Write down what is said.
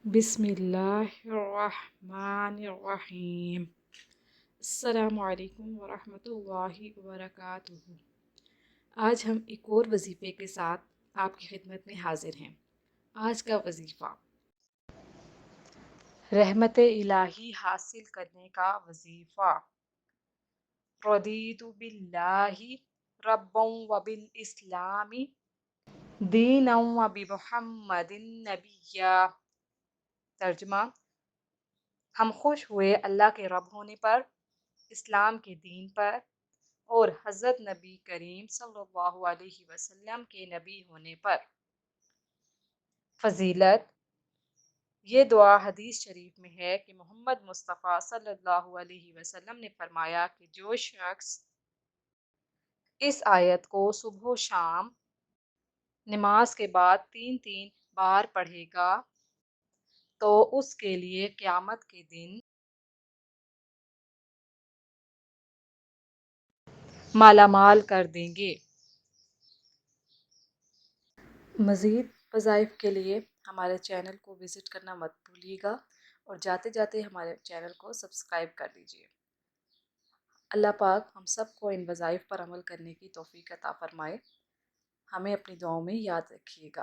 بسم اللہ الرحمن الرحیم۔ السلام علیکم ورحمۃ اللہ وبرکاتہ۔ آج ہم ایک اور وظیفے کے ساتھ آپ کی خدمت میں حاضر ہیں۔ آج کا وظیفہ رحمت الہی حاصل کرنے کا وظیفہ۔ رضیت باللہ ربا وبالاسلام دینا وبمحمد نبیا۔ ترجمہ: ہم خوش ہوئے اللہ کے رب ہونے پر، اسلام کے دین پر اور حضرت نبی کریم صلی اللہ علیہ وسلم کے نبی ہونے پر۔ فضیلت: یہ دعا حدیث شریف میں ہے کہ محمد مصطفیٰ صلی اللہ علیہ وسلم نے فرمایا کہ جو شخص اس آیت کو صبح و شام نماز کے بعد 3 بار پڑھے گا تو اس کے لیے قیامت کے دن مالا مال کر دیں گے۔ مزید وظائف کے لیے ہمارے چینل کو وزٹ کرنا مت بھولیے گا اور جاتے جاتے ہمارے چینل کو سبسکرائب کر دیجیے۔ اللہ پاک ہم سب کو ان وظائف پر عمل کرنے کی توفیق عطا فرمائے۔ ہمیں اپنی دعاؤں میں یاد رکھیے گا۔